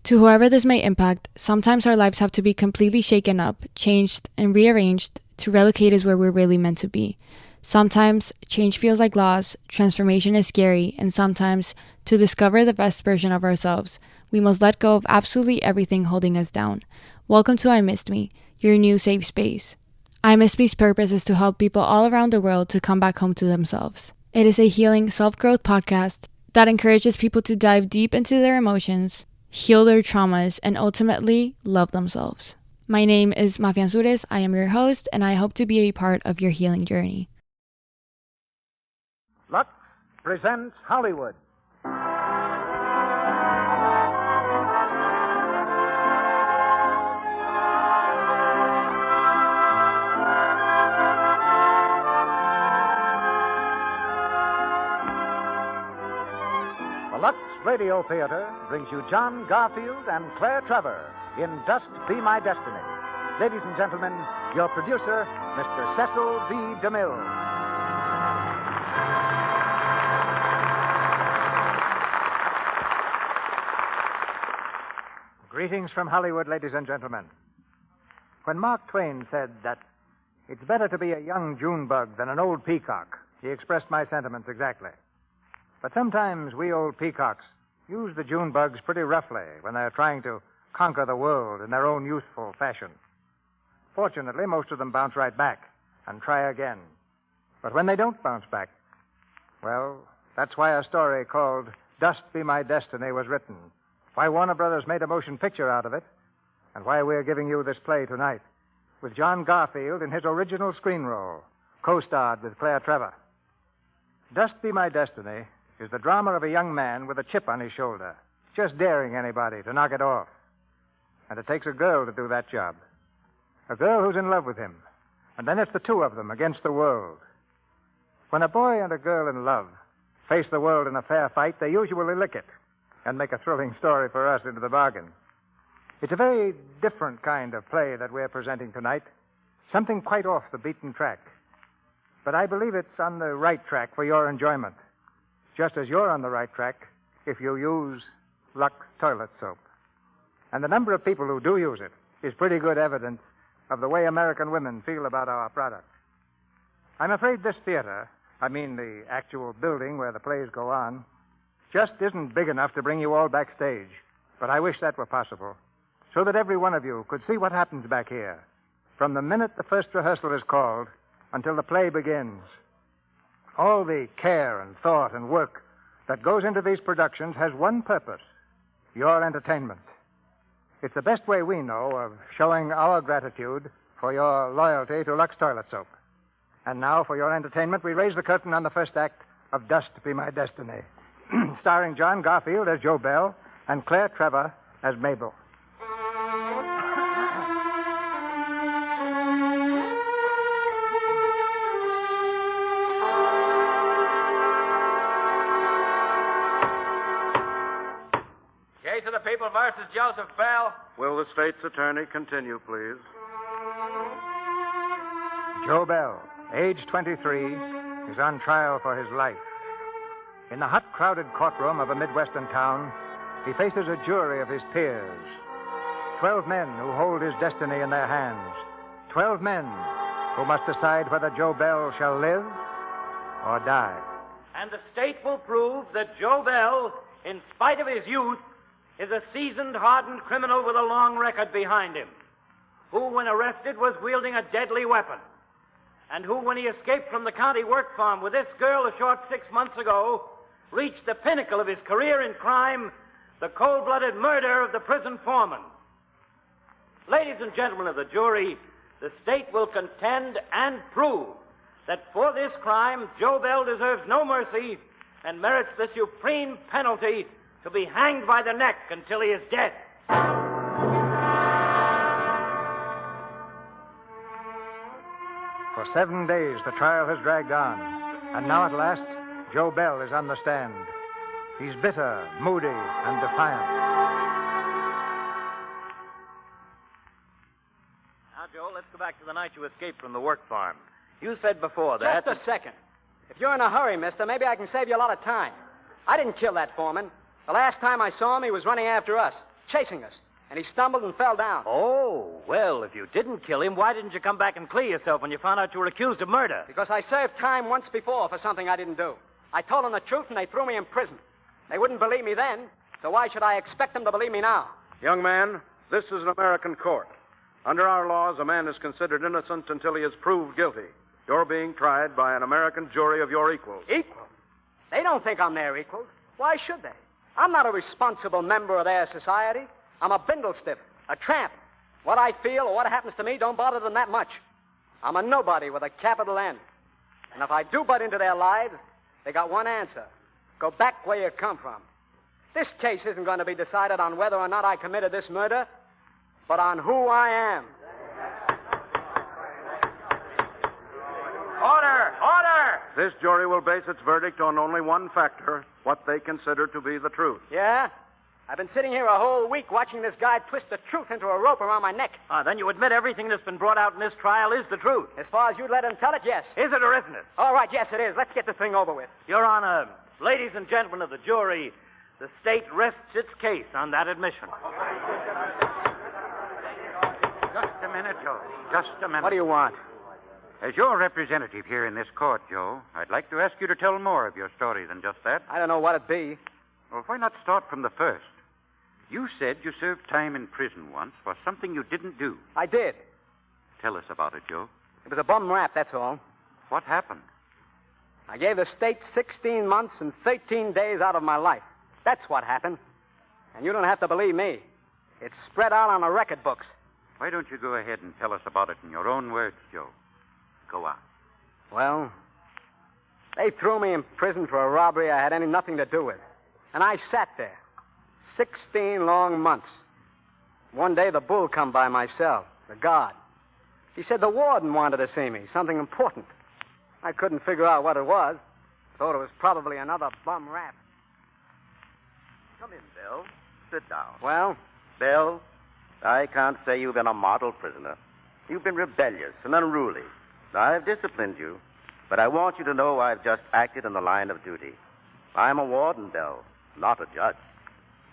To whoever this may impact, sometimes our lives have to be completely shaken up, changed, and rearranged to relocate us where we're really meant to be. Sometimes change feels like loss, transformation is scary, and sometimes, to discover the best version of ourselves, we must let go of absolutely everything holding us down. Welcome to I Missed Me, your new safe space. I Missed Me's purpose is to help people all around the world to come back home to themselves. It is a healing self-growth podcast that encourages people to dive deep into their emotions, heal their traumas, and ultimately love themselves. My name is Mafia Ansures. I am your host, and I hope to be a part of your healing journey. Lux presents Hollywood. The Lux Radio Theater brings you John Garfield and Claire Trevor in Dust Be My Destiny. Ladies and gentlemen, your producer, Mr. Cecil B. DeMille. Greetings from Hollywood, ladies and gentlemen. When Mark Twain said that it's better to be a young June bug than an old peacock, he expressed my sentiments exactly. But sometimes we old peacocks use the June bugs pretty roughly when they're trying to conquer the world in their own youthful fashion. Fortunately, most of them bounce right back and try again. But when they don't bounce back, well, that's why a story called Dust Be My Destiny was written, why Warner Brothers made a motion picture out of it, and why we're giving you this play tonight, with John Garfield in his original screen role, co-starred with Claire Trevor. Dust Be My Destiny is the drama of a young man with a chip on his shoulder, just daring anybody to knock it off. And it takes a girl to do that job. A girl who's in love with him. And then it's the two of them against the world. When a boy and a girl in love face the world in a fair fight, they usually lick it and make a thrilling story for us into the bargain. It's a very different kind of play that we're presenting tonight, something quite off the beaten track. But I believe it's on the right track for your enjoyment, just as you're on the right track if you use Lux toilet soap. And the number of people who do use it is pretty good evidence of the way American women feel about our product. I'm afraid this theater, I mean the actual building where the plays go on, just isn't big enough to bring you all backstage. But I wish that were possible, so that every one of you could see what happens back here, from the minute the first rehearsal is called until the play begins. All the care and thought and work that goes into these productions has one purpose: your entertainment. It's the best way we know of showing our gratitude for your loyalty to Lux Toilet Soap. And now, for your entertainment, we raise the curtain on the first act of Dust Be My Destiny, starring John Garfield as Joe Bell and Claire Trevor as Mabel. Case of the People versus Joseph Bell. Will the state's attorney continue, please? Joe Bell, age 23, is on trial for his life. In the hot, crowded courtroom of a Midwestern town, he faces a jury of his peers. 12 men who hold his destiny in their hands. 12 men who must decide whether Joe Bell shall live or die. And the state will prove that Joe Bell, in spite of his youth, is a seasoned, hardened criminal with a long record behind him, who, when arrested, was wielding a deadly weapon, and who, when he escaped from the county work farm with this girl a short 6 months ago, reached the pinnacle of his career in crime, the cold-blooded murder of the prison foreman. Ladies and gentlemen of the jury, the state will contend and prove that for this crime, Joe Bell deserves no mercy and merits the supreme penalty to be hanged by the neck until he is dead. For 7 days, the trial has dragged on. And now, at last, Joe Bell is on the stand. He's bitter, moody, and defiant. Now, Joe, let's go back to the night you escaped from the work farm. You said before that... Just a second. If you're in a hurry, mister, maybe I can save you a lot of time. I didn't kill that foreman. The last time I saw him, he was running after us, chasing us, and he stumbled and fell down. Oh, well, if you didn't kill him, why didn't you come back and clear yourself when you found out you were accused of murder? Because I served time once before for something I didn't do. I told them the truth, and they threw me in prison. They wouldn't believe me then, so why should I expect them to believe me now? Young man, this is an American court. Under our laws, a man is considered innocent until he is proved guilty. You're being tried by an American jury of your equals. Equals? They don't think I'm their equals. Why should they? I'm not a responsible member of their society. I'm a bindlestiff, a tramp. What I feel or what happens to me don't bother them that much. I'm a nobody with a capital N. And if I do butt into their lives, they got one answer. Go back where you come from. This case isn't going to be decided on whether or not I committed this murder, but on who I am. Order! Order! This jury will base its verdict on only one factor, what they consider to be the truth. Yeah? I've been sitting here a whole week watching this guy twist the truth into a rope around my neck. Then you admit everything that's been brought out in this trial is the truth. As far as you'd let him tell it, yes. Is it or isn't it? All right, yes, it is. Let's get this thing over with. Your Honor, ladies and gentlemen of the jury, the state rests its case on that admission. Just a minute, Joe. Just a minute. What do you want? As your representative here in this court, Joe, I'd like to ask you to tell more of your story than just that. I don't know what it'd be. Well, why not start from the first? You said you served time in prison once for something you didn't do. I did. Tell us about it, Joe. It was a bum rap, that's all. What happened? I gave the state 16 months and 13 days out of my life. That's what happened. And you don't have to believe me. It's spread out on the record books. Why don't you go ahead and tell us about it in your own words, Joe? Go on. Well, they threw me in prison for a robbery I had nothing to do with. And I sat there 16 long months. One day the bull come by my cell, the guard. He said the warden wanted to see me, something important. I couldn't figure out what it was. Thought it was probably another bum rap. Come in, Bill. Sit down. Well? Bill, I can't say you've been a model prisoner. You've been rebellious and unruly. I've disciplined you, but I want you to know I've just acted in the line of duty. I'm a warden, Bill, not a judge.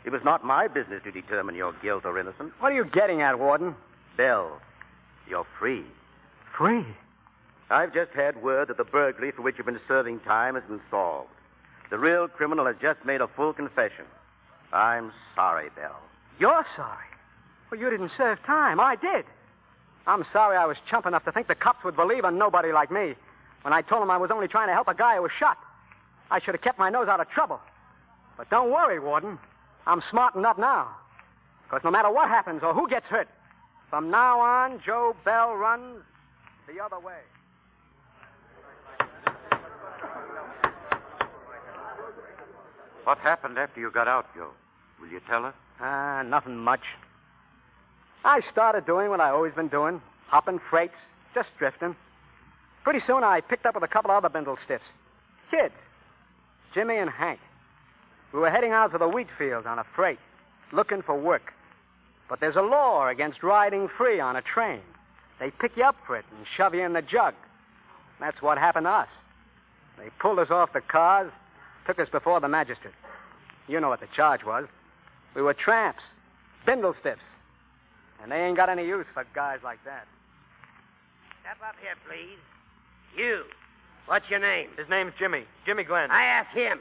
It was not my business to determine your guilt or innocence. What are you getting at, Warden? Bill, you're free. Free? I've just had word that the burglary for which you've been serving time has been solved. The real criminal has just made a full confession. I'm sorry, Bill. You're sorry? Well, you didn't serve time. I did. I'm sorry I was chump enough to think the cops would believe a nobody like me when I told them I was only trying to help a guy who was shot. I should have kept my nose out of trouble. But don't worry, Warden. I'm smartened up now. Because no matter what happens or who gets hurt, from now on, Joe Bell runs the other way. What happened after you got out, Joe? Will you tell us? Nothing much. I started doing what I've always been doing, hopping freights, just drifting. Pretty soon I picked up with a couple other bindle stiffs. Kids, Jimmy and Hank. We were heading out to the wheat fields on a freight, looking for work. But there's a law against riding free on a train. They pick you up for it and shove you in the jug. That's what happened to us. They pulled us off the cars, took us before the magistrate. You know what the charge was. We were tramps, bindle stiffs. And they ain't got any use for guys like that. Step up here, please. You. What's your name? His name's Jimmy. Jimmy Glenn. I asked him.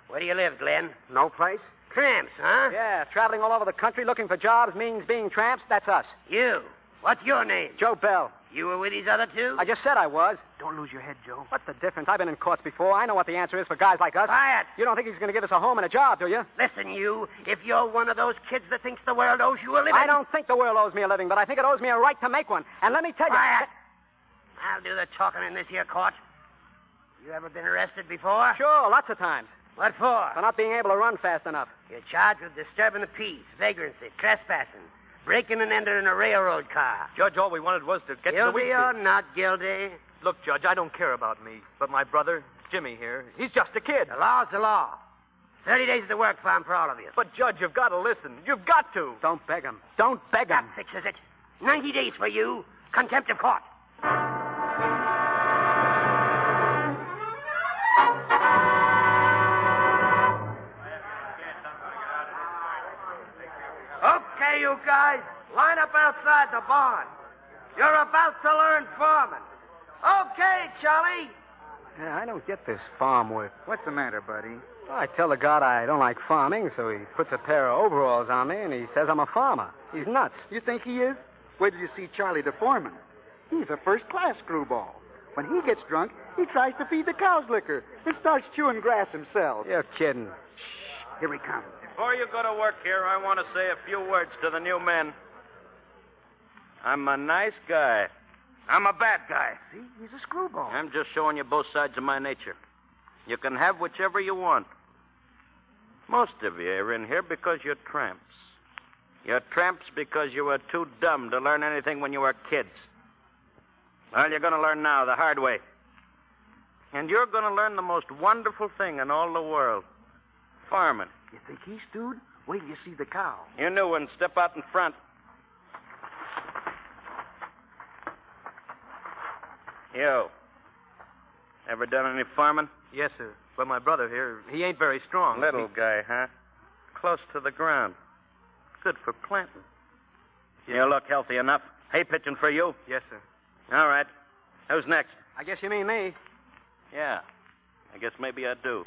Where do you live, Glenn? No place? Tramps, huh? Yeah, traveling all over the country looking for jobs means being tramps. That's us. You. What's your name? Joe Bell. You were with these other two? I just said I was. Don't lose your head, Joe. What's the difference? I've been in courts before. I know what the answer is for guys like us. Quiet. You don't think he's going to give us a home and a job, do you? Listen, you. If you're one of those kids that thinks the world owes you a living... I don't think the world owes me a living, but I think it owes me a right to make one. And let me tell you... Quiet. I'll do the talking in this here court. You ever been arrested before? Sure, lots of times. What for? For not being able to run fast enough. You're charged with disturbing the peace, vagrancy, trespassing, breaking and entering a railroad car. Judge, all we wanted was to get to the wheat Guilty or field. not guilty? Look, Judge, I don't care about me, but my brother, Jimmy here, he's just a kid. The law's the law. 30 days of the work farm for all of you. But, Judge, you've got to listen. You've got to. Don't beg him. Don't beg him. That fixes it. 90 days for you. Contempt of court. Okay, you guys, line up outside the barn. You're about to learn farming. Okay, Charlie. Yeah, I don't get this farm work. What's the matter, buddy? Well, I tell the God I don't like farming, so he puts a pair of overalls on me, and he says I'm a farmer. He's nuts. You think he is? Wait till you see Charlie the foreman. He's a first-class screwball. When he gets drunk, he tries to feed the cows liquor and starts chewing grass himself. You're kidding. Shh, here he comes. Before you go to work here, I want to say a few words to the new men. I'm a nice guy. I'm a bad guy. See, he's a screwball. I'm just showing you both sides of my nature. You can have whichever you want. Most of you are in here because you're tramps. You're tramps because you were too dumb to learn anything when you were kids. Well, you're going to learn now the hard way. And you're going to learn the most wonderful thing in all the world. Farming. You think he's stewed? Wait till you see the cow. You new one. Step out in front. You. Ever done any farming? Yes, sir. But my brother here, he ain't very strong. Little guy, huh? Close to the ground. Good for planting. You look healthy enough. Hay pitching for you? Yes, sir. All right. Who's next? I guess you mean me. Yeah. I guess maybe I do.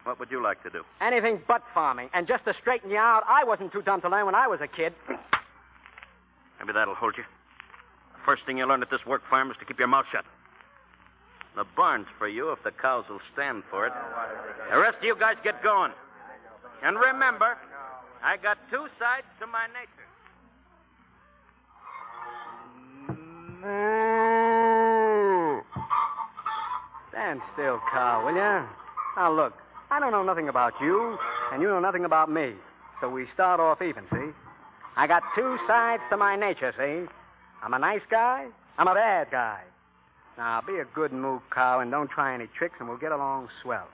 What would you like to do? Anything but farming. And just to straighten you out, I wasn't too dumb to learn when I was a kid. Maybe that'll hold you. The first thing you learn at this work farm is to keep your mouth shut. The barn's for you if the cows will stand for it. The rest of you guys get going. And remember, I got two sides to my nature. Stand still, cow, will ya? Now, look, I don't know nothing about you, and you know nothing about me. So we start off even, see? I got two sides to my nature, see? I'm a nice guy, I'm a bad guy. Now, be a good moo cow and don't try any tricks, and we'll get along swell.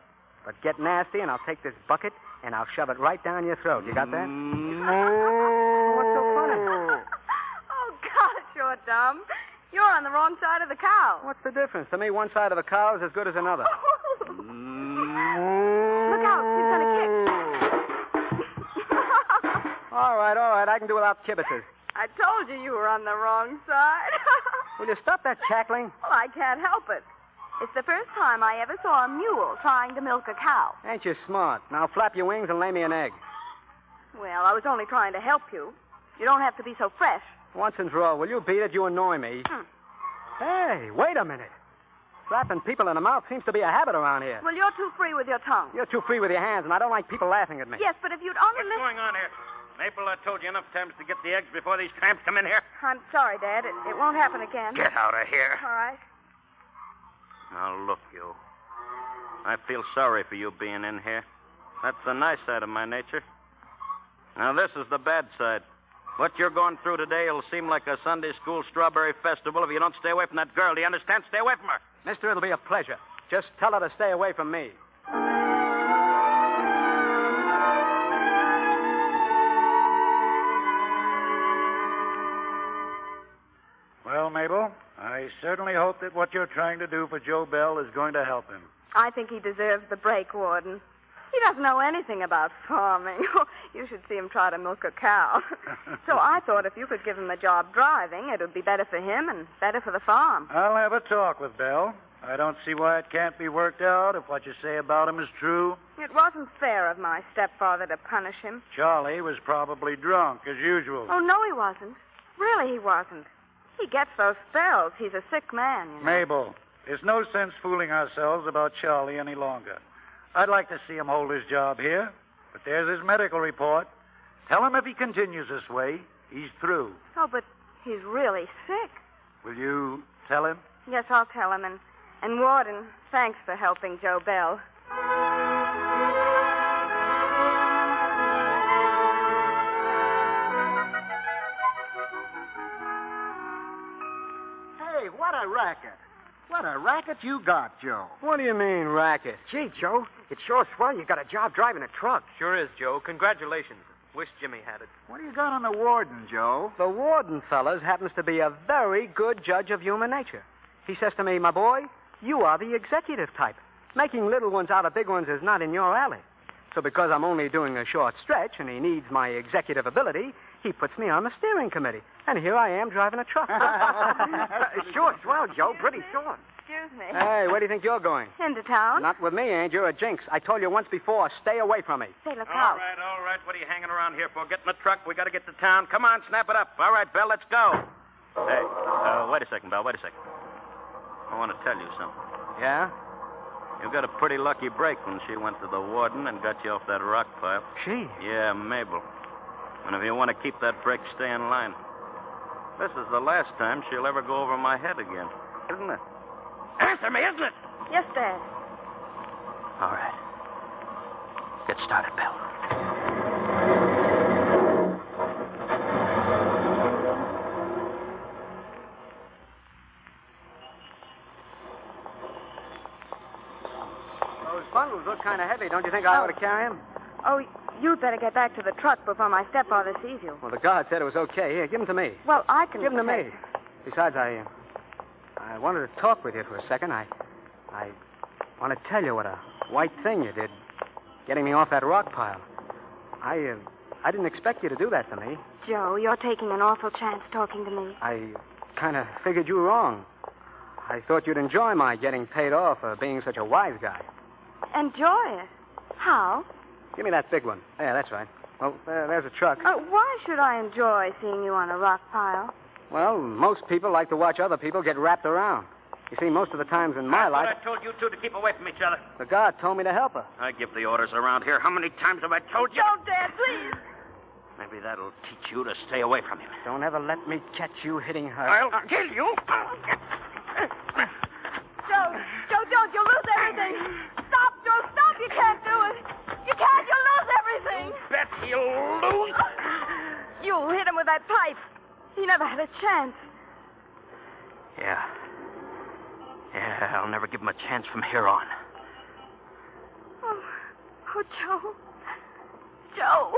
But get nasty, and I'll take this bucket, and I'll shove it right down your throat. You got that? What's so funny? Oh, gosh, you're dumb. You're on the wrong side of the cow. What's the difference? To me, one side of the cow is as good as another. Look out, he's going to kick. All right, I can do without kibitzers. I told you were on the wrong side. Will you stop that cackling? Well, I can't help it. It's the first time I ever saw a mule trying to milk a cow. Ain't you smart? Now flap your wings and lay me an egg. Well, I was only trying to help you. You don't have to be so fresh. Once and for all, will you beat it? You annoy me. Hey, wait a minute. Slapping people in the mouth seems to be a habit around here. Well, you're too free with your tongue. You're too free with your hands, and I don't like people laughing at me. Yes, but if you'd only What's going on here? Maple, I told you enough times to get the eggs before these tramps come in here. I'm sorry, Dad. It won't happen again. Get out of here. All right. Now, look, you. I feel sorry for you being in here. That's the nice side of my nature. Now, this is the bad side. What you're going through today will seem like a Sunday school strawberry festival if you don't stay away from that girl. Do you understand? Stay away from her. Mister, it'll be a pleasure. Just tell her to stay away from me. Well, Mabel, I certainly hope that what you're trying to do for Joe Bell is going to help him. I think he deserves the break, Warden. He doesn't know anything about farming. You should see him try to milk a cow. So I thought if you could give him a job driving, it would be better for him and better for the farm. I'll have a talk with Bell. I don't see why it can't be worked out if what you say about him is true. It wasn't fair of my stepfather to punish him. Charlie was probably drunk, as usual. Oh, no, he wasn't. Really, he wasn't. He gets those spells. He's a sick man, you know. Mabel, there's no sense fooling ourselves about Charlie any longer. I'd like to see him hold his job here, but there's his medical report. Tell him if he continues this way, he's through. Oh, but he's really sick. Will you tell him? Yes, I'll tell him. And Warden, thanks for helping Joe Bell. Hey, what a racket. What a racket you got, Joe. What do you mean, racket? Gee, Joe, it's sure swell you got a job driving a truck. Sure is, Joe. Congratulations. Wish Jimmy had it. What do you got on the warden, Joe? The warden, fellas, happens to be a very good judge of human nature. He says to me, my boy, you are the executive type. Making little ones out of big ones is not in your alley. So because I'm only doing a short stretch and he needs my executive ability, he puts me on the steering committee. And here I am driving a truck. Sure, swell, Joe. Pretty sure. Excuse me. Hey, where do you think you're going? Into town? Not with me, Ain't. You're a jinx. I told you once before, stay away from me. Say, look All out. right. What are you hanging around here for? Get in the truck. We got to get to town. Come on, snap it up. All right, Belle, let's go. Hey, wait a second, Belle. Wait a second. I want to tell you something. Yeah? You got a pretty lucky break when she went to the warden and got you off that rock pile. She? Yeah, Mabel. And if you want to keep that break, stay in line. This is the last time she'll ever go over my head again. Isn't it? Answer me, isn't it? Yes, Dad. All right. Get started, Bill. Those bundles look kind of heavy. Don't you think I ought to carry them? Oh, you'd better get back to the truck before my stepfather sees you. Well, the guard said it was okay. Here, give them to me. Well, I can... Give them to me. Besides, I wanted to talk with you for a second. I want to tell you what a white thing you did, getting me off that rock pile. I didn't expect you to do that to me. Joe, you're taking an awful chance talking to me. I kind of figured you were wrong. I thought you'd enjoy my getting paid off for being such a wise guy. Enjoy it? How? Give me that big one. Yeah, that's right. Well, there's a truck. Why should I enjoy seeing you on a rock pile? Well, most people like to watch other people get wrapped around. You see, most of the times in my life... I told you two to keep away from each other. The guard told me to help her. I give the orders around here. How many times have I told you? Don't, Dad, please. Maybe that'll teach you to stay away from him. Don't ever let me catch you hitting her. I'll kill you. Joe, don't. You'll lose everything. Stop, Joe, stop. You can't do it. You can't. You'll lose everything. Bet he'll lose. You'll hit him with that pipe. He never had a chance. Yeah, I'll never give him a chance from here on. Oh, Joe. Joe.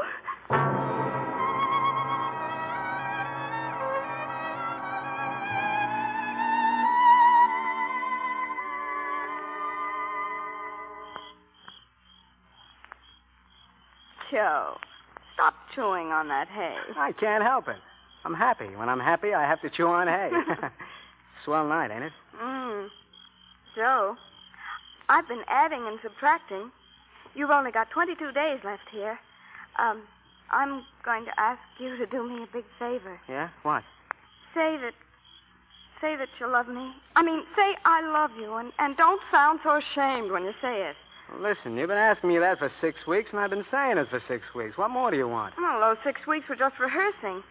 Joe, stop chewing on that hay. I can't help it. I'm happy. When I'm happy, I have to chew on hay. Swell night, ain't it? Joe, I've been adding and subtracting. You've only got 22 days left here. I'm going to ask you to do me a big favor. Yeah? What? Say that you love me. I mean, say I love you, and don't sound so ashamed when you say it. Well, listen, you've been asking me that for 6 weeks, and I've been saying it for 6 weeks. What more do you want? Well, those 6 weeks were just rehearsing.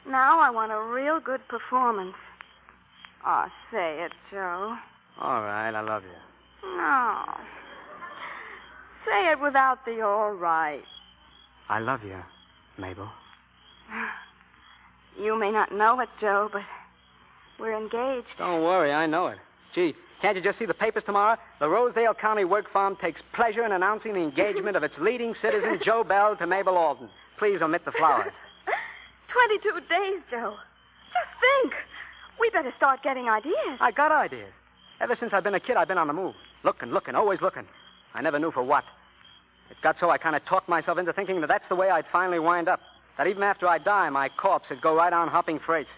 Now I want a real good performance. Oh, say it, Joe. All right, I love you. No. Say it without the all right. I love you, Mabel. You may not know it, Joe, but we're engaged. Don't worry, I know it. Gee, can't you just see the papers tomorrow? The Rosedale County Work Farm takes pleasure in announcing the engagement of its leading citizen, Joe Bell, to Mabel Alden. Please omit the flowers. 22 days, Joe. Just think. We better start getting ideas. I got ideas. Ever since I've been a kid, I've been on the move. Looking, always looking. I never knew for what. It got so I kind of talked myself into thinking that that's the way I'd finally wind up. That even after I die, my corpse would go right on hopping freights.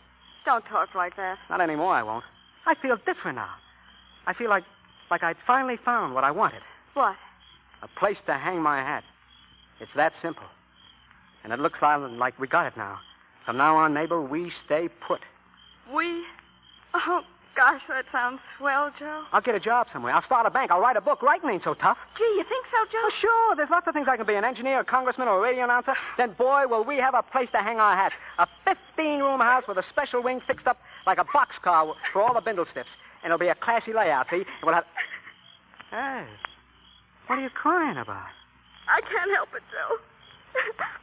Don't talk like that. Not anymore, I won't. I feel different now. I feel like I'd finally found what I wanted. What? A place to hang my hat. It's that simple. And it looks like we got it now. From now on, Mabel, we stay put. We? Oh, gosh, that sounds swell, Joe. I'll get a job somewhere. I'll start a bank. I'll write a book. Writing ain't so tough. Gee, you think so, Joe? Oh, sure. There's lots of things I can be. An engineer, a congressman, or a radio announcer. Then, boy, will we have a place to hang our hats. A 15-room house with a special wing fixed up like a boxcar for all the bindle stiffs. And it'll be a classy layout, see? And we'll have... Hey, what are you crying about? I can't help it, Joe.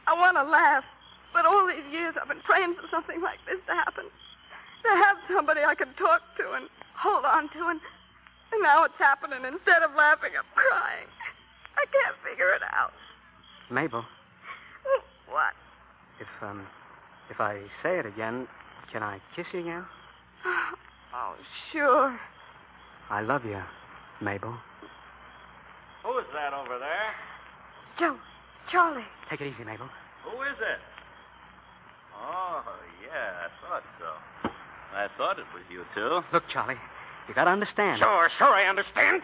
I want to laugh. But all these years I've been praying for something like this to happen. To have somebody I can talk to and hold on to. And now it's happening. Instead of laughing, I'm crying. I can't figure it out. Mabel. What? If I say it again, can I kiss you again? Oh, sure. I love you, Mabel. Who's that over there? Joe, Charlie. Take it easy, Mabel. Who is it? Oh, yeah, I thought so. I thought it was you two. Look, Charlie, you got to understand. Sure, I understand.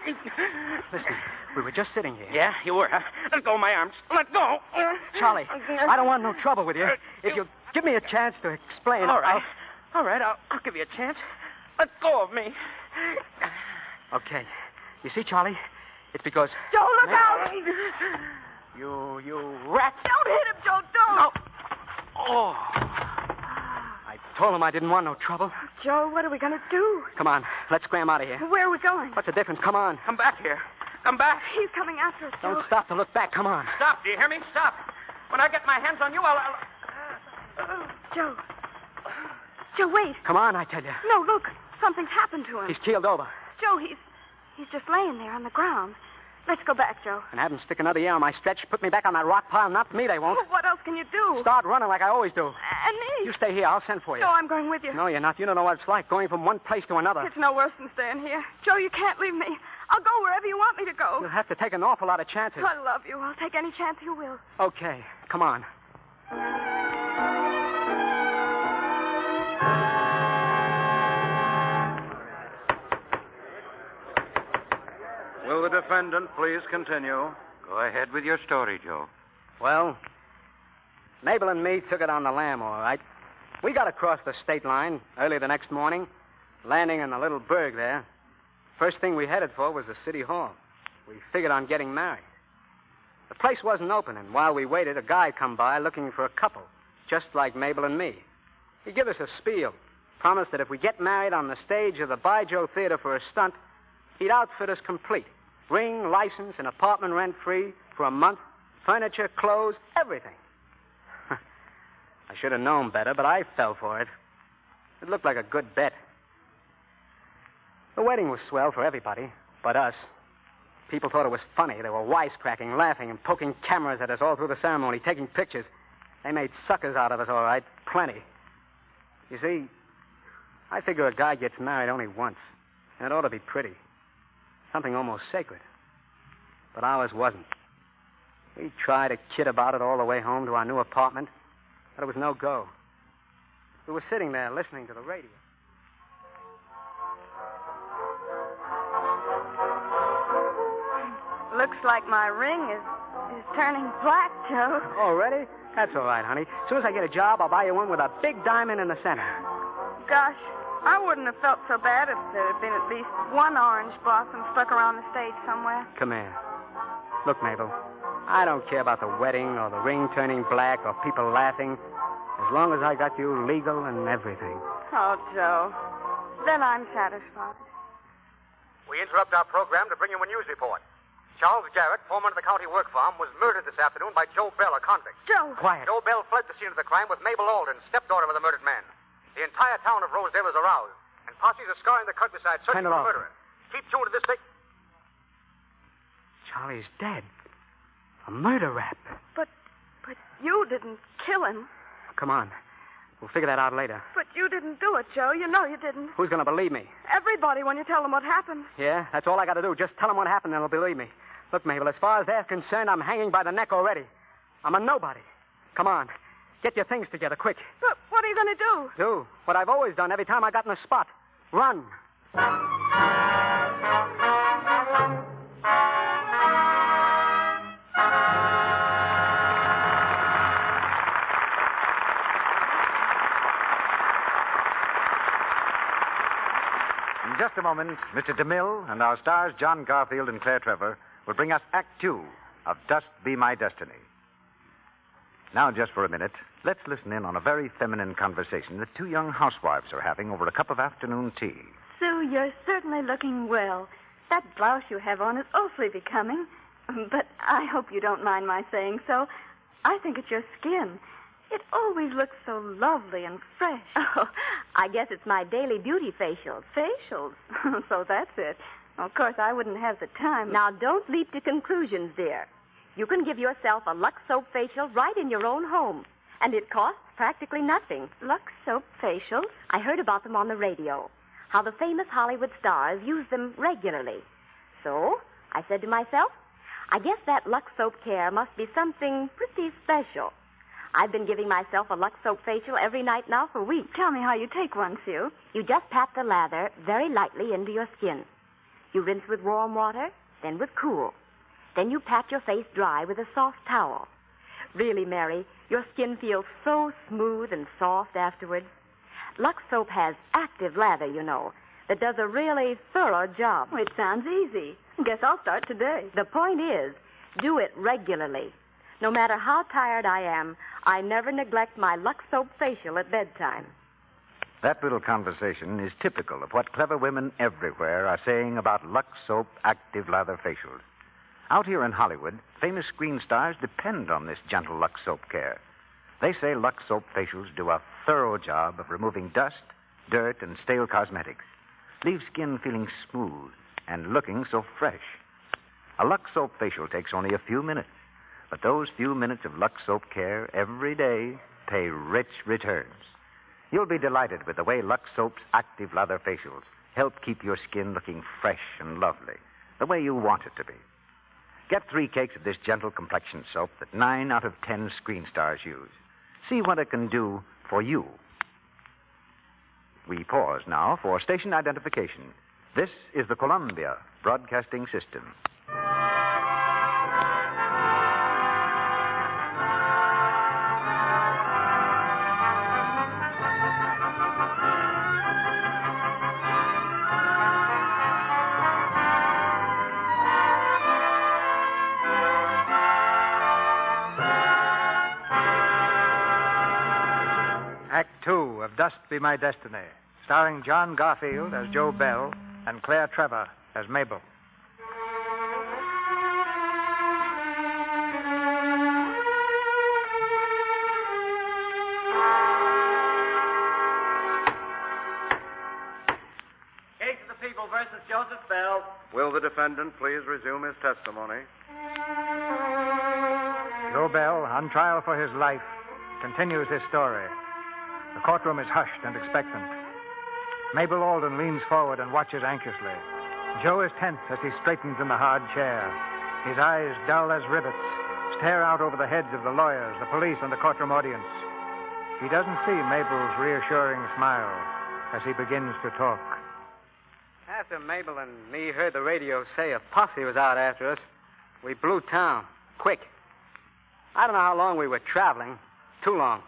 Listen, we were just sitting here. Yeah, you were, huh? Let go of my arms. Let go. Charlie, I don't want no trouble with you. If you give me a chance to explain... All right. I'll give you a chance. Let go of me. Okay. You see, Charlie, it's because... Joe, look out! You rat. Don't hit him, Joe, don't. No. Oh. I told him I didn't want no trouble. Joe, what are we going to do? Come on, let's scram out of here. Where are we going? What's the difference? Come on. Come back here. Come back. He's coming after us, Joe. Don't stop to look back. Come on. Stop, do you hear me? Stop. When I get my hands on you, I'll... Joe. Joe, wait. Come on, I tell you. No, look. Something's happened to him. He's keeled over. Joe, he's just laying there on the ground. Let's go back, Joe. And have them stick another year on my stretch. Put me back on that rock pile. Not me, they won't. Well, what else can you do? Start running like I always do. And me. You stay here. I'll send for you. Joe, I'm going with you. No, you're not. You don't know what it's like going from one place to another. It's no worse than staying here. Joe, you can't leave me. I'll go wherever you want me to go. You'll have to take an awful lot of chances. I love you. I'll take any chance you will. Okay. Come on. Will the defendant please continue? Go ahead with your story, Joe. Well, Mabel and me took it on the lam, all right. We got across the state line early the next morning, landing in a little burg there. First thing we headed for was the city hall. We figured on getting married. The place wasn't open, and while we waited, a guy come by looking for a couple, just like Mabel and me. He give us a spiel, promised that if we get married on the stage of the By Joe Theater for a stunt, he'd outfit us complete. Ring, license, and apartment rent-free for a month, furniture, clothes, everything. I should have known better, but I fell for it. It looked like a good bet. The wedding was swell for everybody, but us. People thought it was funny. They were wisecracking, laughing, and poking cameras at us all through the ceremony, taking pictures. They made suckers out of us, all right. Plenty. You see, I figure a guy gets married only once, and it ought to be pretty. Something almost sacred. But ours wasn't. We tried to kid about it all the way home to our new apartment, but it was no go. We were sitting there listening to the radio. Looks like my ring is turning black, Joe. Already? That's all right, honey. As soon as I get a job, I'll buy you one with a big diamond in the center. Gosh, I wouldn't have felt so bad if there had been at least one orange blossom stuck around the stage somewhere. Come here. Look, Mabel, I don't care about the wedding or the ring turning black or people laughing, as long as I got you legal and everything. Oh, Joe. Then I'm satisfied. We interrupt our program to bring you a news report. Charles Garrett, foreman of the county work farm, was murdered this afternoon by Joe Bell, a convict. Joe! Quiet. Joe Bell fled the scene of the crime with Mabel Alden, stepdaughter of the murdered man. The entire town of Rosedale is aroused, and posses are scouring the countryside searching for the murderer. Keep tuned to this thing. Charlie's dead. A murder rap. But you didn't kill him. Come on. We'll figure that out later. But you didn't do it, Joe. You know you didn't. Who's going to believe me? Everybody when you tell them what happened. Yeah, that's all I got to do. Just tell them what happened and they'll believe me. Look, Mabel, as far as they're concerned, I'm hanging by the neck already. I'm a nobody. Come on. Get your things together, quick. But what are you going to do? Do what I've always done every time I got in a spot. Run. In just a moment, Mr. DeMille and our stars, John Garfield and Claire Trevor, will bring us Act 2 of Dust Be My Destiny. Now, just for a minute, let's listen in on a very feminine conversation that two young housewives are having over a cup of afternoon tea. Sue, you're certainly looking well. That blouse you have on is awfully becoming. But I hope you don't mind my saying so. I think it's your skin. It always looks so lovely and fresh. Oh, I guess it's my daily beauty facials. Facials? So that's it. Of course, I wouldn't have the time. Now, don't leap to conclusions, dear. You can give yourself a Lux soap facial right in your own home. And it costs practically nothing. Lux soap facials? I heard about them on the radio. How the famous Hollywood stars use them regularly. So, I said to myself, I guess that Lux Soap Care must be something pretty special. I've been giving myself a Lux Soap facial every night now for weeks. Tell me how you take one, Sue. You just pat the lather very lightly into your skin. You rinse with warm water, then with cool. Then you pat your face dry with a soft towel. Really, Mary, your skin feels so smooth and soft afterwards. Lux Soap has active lather, you know, that does a really thorough job. It sounds easy. Guess I'll start today. The point is, do it regularly. No matter how tired I am, I never neglect my Lux Soap facial at bedtime. That little conversation is typical of what clever women everywhere are saying about Lux Soap active lather facials. Out here in Hollywood, famous screen stars depend on this gentle Lux Soap care. They say Lux Soap facials do a thorough job of removing dust, dirt, and stale cosmetics. Leave skin feeling smooth and looking so fresh. A Lux Soap facial takes only a few minutes, but those few minutes of Lux Soap care every day pay rich returns. You'll be delighted with the way Lux Soap's active lather facials help keep your skin looking fresh and lovely, the way you want it to be. Get 3 cakes of this gentle complexion soap that 9 out of 10 screen stars use. See what it can do for you. We pause now for station identification. This is the Columbia Broadcasting System. Act 2 of Dust Be My Destiny, starring John Garfield as Joe Bell and Claire Trevor as Mabel. Case of the People versus Joseph Bell. Will the defendant please resume his testimony? Joe Bell, on trial for his life, continues his story. The courtroom is hushed and expectant. Mabel Alden leans forward and watches anxiously. Joe is tense as he straightens in the hard chair. His eyes, dull as rivets, stare out over the heads of the lawyers, the police, and the courtroom audience. He doesn't see Mabel's reassuring smile as he begins to talk. After Mabel and me heard the radio say a posse was out after us, we blew town, quick. I don't know how long we were traveling. Too long.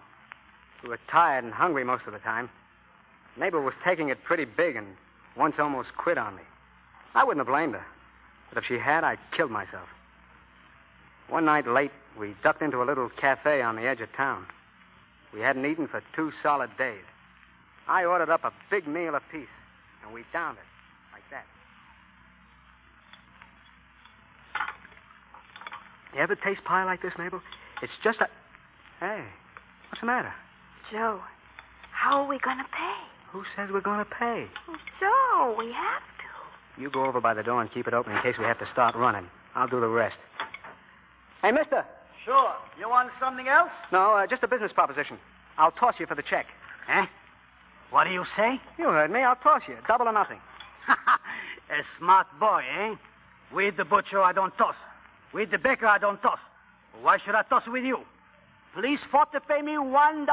We were tired and hungry most of the time. Mabel was taking it pretty big and once almost quit on me. I wouldn't have blamed her. But if she had, I'd killed myself. One night late, we ducked into a little cafe on the edge of town. We hadn't eaten for 2 solid days. I ordered up a big meal apiece, and we downed it like that. You ever taste pie like this, Mabel? It's just a... Hey, what's the matter? Joe, how are we going to pay? Who says we're going to pay? Oh, Joe, we have to. You go over by the door and keep it open in case we have to start running. I'll do the rest. Hey, mister. Sure. You want something else? No, just a business proposition. I'll toss you for the check. Eh? What do you say? You heard me. I'll toss you. Double or nothing. A smart boy, eh? With the butcher, I don't toss. With the baker, I don't toss. Why should I toss with you? Police fought to pay me $1.25,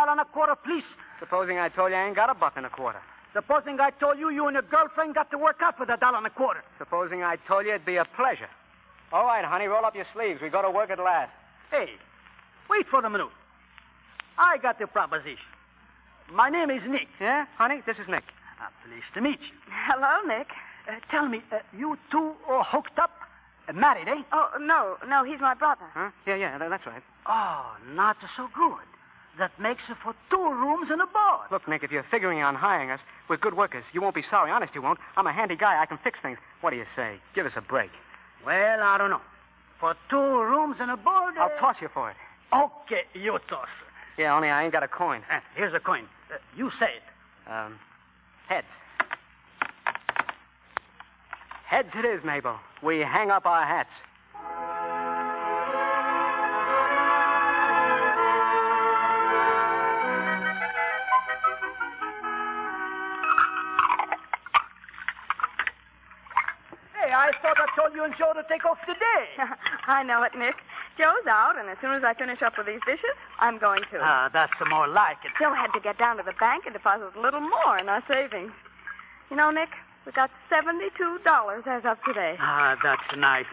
please. Supposing I told you I ain't got $1.25. Supposing I told you and your girlfriend got to work out for the $1.25. Supposing I told you it'd be a pleasure. All right, honey, roll up your sleeves. We go to work at last. Hey, wait for a minute. I got the proposition. My name is Nick. Yeah, honey? This is Nick. Pleased to meet you. Hello, Nick. Tell me, you two are hooked up? Married, eh? Oh, no, he's my brother. Huh? Yeah, that's right. Oh, not so good. That makes it for 2 rooms and a board. Look, Nick, if you're figuring on hiring us, we're good workers. You won't be sorry. Honest, you won't. I'm a handy guy. I can fix things. What do you say? Give us a break. Well, I don't know. For 2 rooms and a board... I'll toss you for it. Okay, you toss. Yeah, only I ain't got a coin. Here's a coin. You say it. Heads. Heads it is, Mabel. We hang up our hats. Hey, I thought that told you and Joe to take off today. I know it, Nick. Joe's out, and as soon as I finish up with these dishes, I'm going to. That's more like it. Joe had to get down to the bank and deposit a little more in our savings. You know, Nick, we got $72 as of today. That's nice.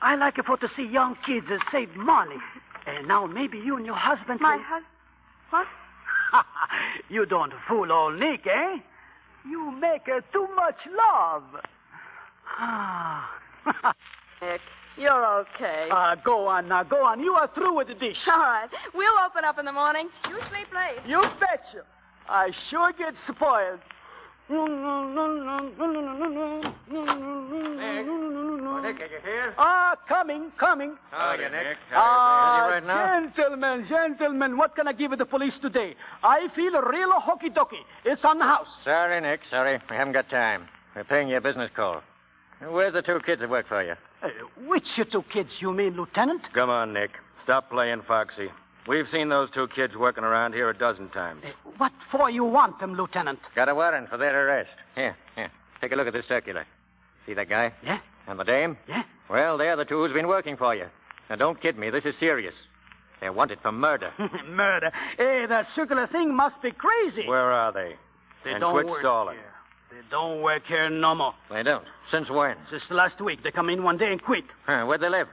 I like it for to see young kids save money. And now maybe you and your husband... My husband? What? You don't fool old Nick, eh? You make her too much love. Nick, you're okay. Go on now, go on. You are through with the dish. All right. We'll open up in the morning. You sleep late. You betcha. I sure get spoiled. Nick, are you here? Coming. Oh, you Nick. Busy right now? Gentlemen, what can I give the police today? I feel real hokey-dokey. It's on the house. Sorry, Nick. Sorry. We haven't got time. We're paying you a business call. Where's the two kids that work for you? Which two kids, you mean, Lieutenant? Come on, Nick. Stop playing foxy. We've seen those two kids working around here a dozen times. What for you want them, Lieutenant? Got a warrant for their arrest. Here. Take a look at this circular. See that guy? Yeah. And the dame? Yeah. Well, they're the two who's been working for you. Now, don't kid me. This is serious. They're wanted for murder. Murder? Hey, that circular thing must be crazy. Where are they? They and don't quit work stalling. here. They don't work here no more. They don't? Since when? Since last week. They come in one day and quit. Where'd they live?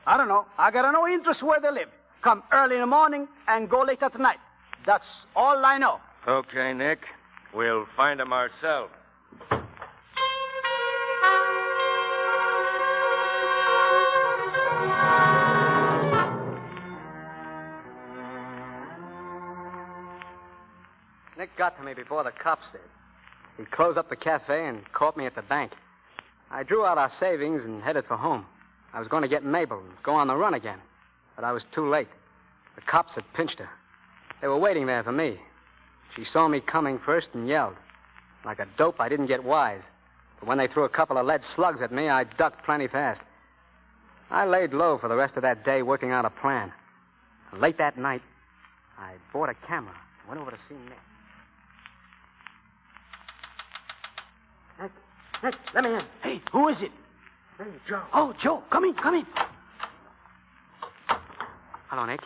I don't know. I got no interest where they live. Come early in the morning and go late at night. That's all I know. Okay, Nick. We'll find them ourselves. Nick got to me before the cops did. He closed up the cafe and caught me at the bank. I drew out our savings and headed for home. I was going to get Mabel and go on the run again. But I was too late. The cops had pinched her. They were waiting there for me. She saw me coming first and yelled. Like a dope, I didn't get wise. But when they threw a couple of lead slugs at me, I ducked plenty fast. I laid low for the rest of that day working out a plan. And late that night, I bought a camera and went over to see Nick. Nick, let me in. Hey, who is it? Hey, Joe. Oh, Joe, come in. Hello, Nick.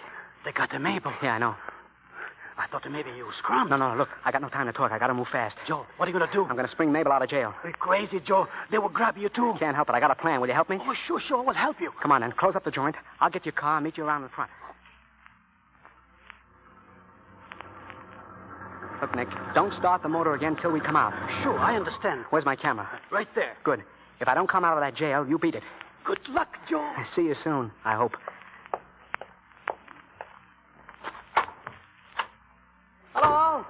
They got the Mabel. Yeah, I know. I thought maybe you was scrumped. No, look, I got no time to talk. I got to move fast. Joe, what are you going to do? I'm going to spring Mabel out of jail. You're crazy, Joe. They will grab you, too. Can't help it. I got a plan. Will you help me? Oh, sure, I will help you. Come on, then. Close up the joint. I'll get your car and meet you around in front. Look, Nick, don't start the motor again till we come out. Sure, I understand. Where's my camera? Right there. Good. If I don't come out of that jail, you beat it. Good luck, Joe. See you soon, I hope. Hello?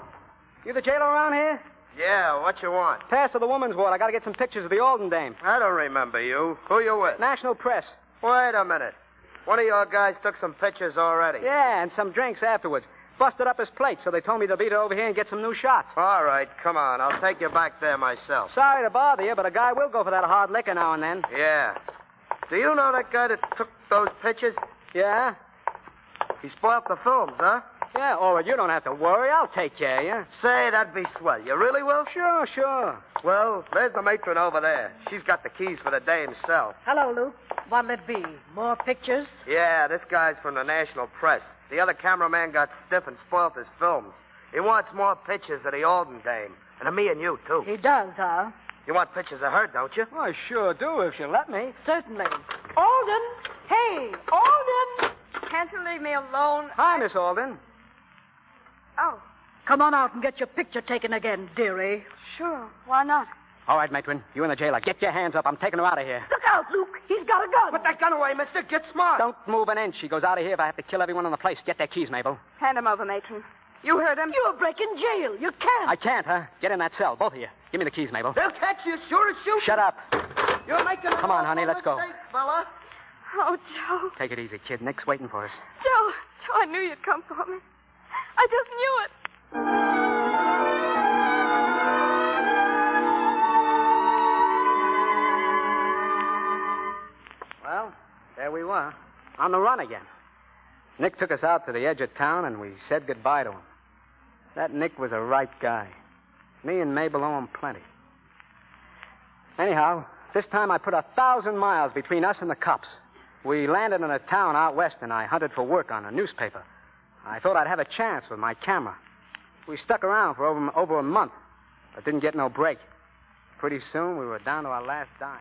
You the jailer around here? Yeah, what you want? Pass to the woman's ward. I got to get some pictures of the Alden dame. I don't remember you. Who you with? National Press. Wait a minute. One of your guys took some pictures already. Yeah, and some drinks afterwards. Busted up his plate, so they told me to beat it over here and get some new shots. All right, come on. I'll take you back there myself. Sorry to bother you, but a guy will go for that hard liquor now and then. Yeah. Do you know that guy that took those pictures? Yeah? He spoiled the films, huh? Yeah, all right, you don't have to worry. I'll take care of you. Say, that'd be swell. You really will? Sure. Well, there's the matron over there. She's got the keys for the dame's cell. Hello, Luke. What'll it be? More pictures? Yeah, this guy's from the National Press. The other cameraman got stiff and spoiled his films. He wants more pictures of the Alden dame. And of me and you, too. He does, huh? You want pictures of her, don't you? I sure do, if you let me. Certainly. Alden! Hey, Alden! Can't you leave me alone? Hi, Miss Alden. Oh, Come on out and get your picture taken again, dearie. sure. Why not? All right, matron. You in the jailer. Get your hands up. I'm taking her out of here. Look out, Luke. He's got a gun. Put that gun away, mister. Get smart. Don't move an inch. She goes out of here if I have to kill everyone in the place. Get their keys, Mabel. Hand him over, matron. You heard him. You're breaking jail. You can't. I can't, huh? Get in that cell, both of you. Give me the keys, Mabel. They'll catch you sure as shoot. Shut up. You're making a Come on, honey, let's go. mistake, fella. Oh, Joe. Take it easy, kid. Nick's waiting for us. Joe, I knew you'd come for me. I just knew it. Well, there we were. On the run again. Nick took us out to the edge of town, and we said goodbye to him. That Nick was a right guy. Me and Mabel owe him plenty. Anyhow, This time I put 1,000 miles between us and the cops. We landed in a town out west, and I hunted for work on a newspaper. I thought I'd have a chance with my camera. We stuck around for over a month, but didn't get no break. Pretty soon, we were down to our last dime.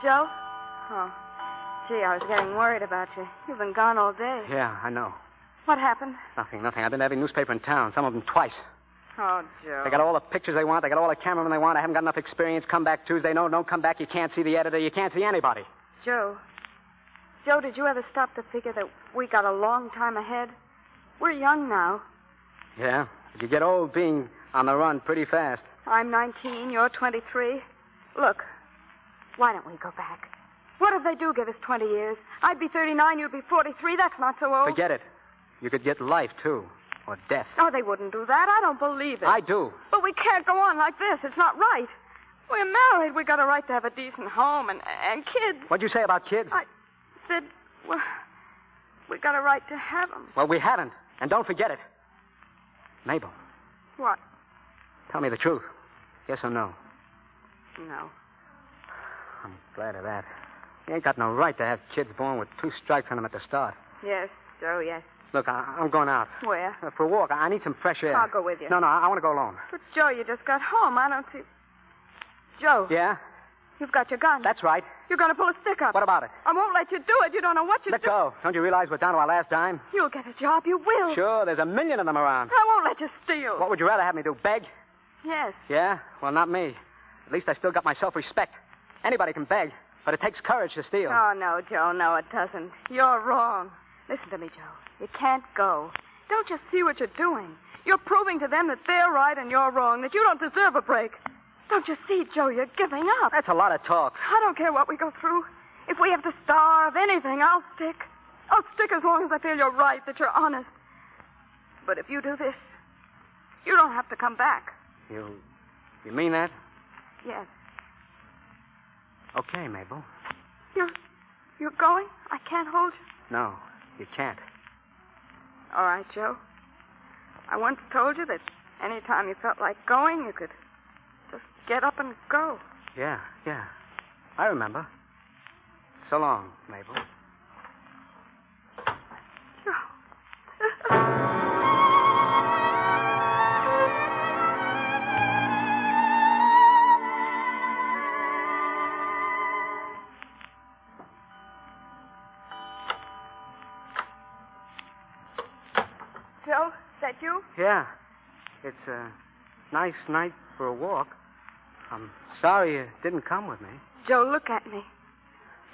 Joe? Oh. Gee, I was getting worried about you. You've been gone all day. Yeah, I know. What happened? Nothing. I've been to every newspaper in town, some of them twice. Oh, Joe. They got all the pictures they want. They got all the cameramen they want. I haven't got enough experience. Come back Tuesday. No, don't come back. You can't see the editor. You can't see anybody. Joe, did you ever stop to figure that we got a long time ahead? We're young now. Yeah, but you get old being on the run pretty fast. I'm 19. You're 23. Look, why don't we go back? What if they do give us 20 years? I'd be 39. You'd be 43. That's not so old. Forget it. You could get life, too. Or death. Oh, they wouldn't do that. I don't believe it. I do. But we can't go on like this. It's not right. We're married. We got a right to have a decent home and kids. What'd you say about kids? I said, well, we got a right to have them. Well, we haven't. And don't forget it. Mabel. What? Tell me the truth. Yes or no? No. I'm glad of that. You ain't got no right to have kids born with 2 strikes on them at the start. Yes, Joe, yes. Look, I'm going out. Where? For a walk. I need some fresh air. I'll go with you. No, I want to go alone. But, Joe, you just got home. I don't see... Joe. Yeah? You've got your gun. That's right. You're going to pull a stick up. What about it? I won't let you do it. You don't know what you're doing. Let go. Don't you realize we're down to our last dime? You'll get a job. You will. Sure, there's 1 million of them around. I won't let you steal. What would you rather have me do, beg? Yes. Yeah? Well, not me. At least I still got my self-respect. Anybody can beg, but it takes courage to steal. Oh, no, Joe, no, it doesn't. You're wrong. Listen to me, Joe. You can't go. Don't you see what you're doing? You're proving to them that they're right and you're wrong, that you don't deserve a break. Don't you see, Joe, you're giving up. That's a lot of talk. I don't care what we go through. If we have to starve, anything, I'll stick. I'll stick as long as I feel you're right, that you're honest. But if you do this, you don't have to come back. You mean that? Yes. Okay, Mabel. You're going? I can't hold you? No, you can't. All right, Joe. I once told you that any time you felt like going, you could just get up and go. Yeah. I remember. So long, Mabel. Joe, is that you? Yeah. It's a nice night for a walk. I'm sorry you didn't come with me. Joe, look at me.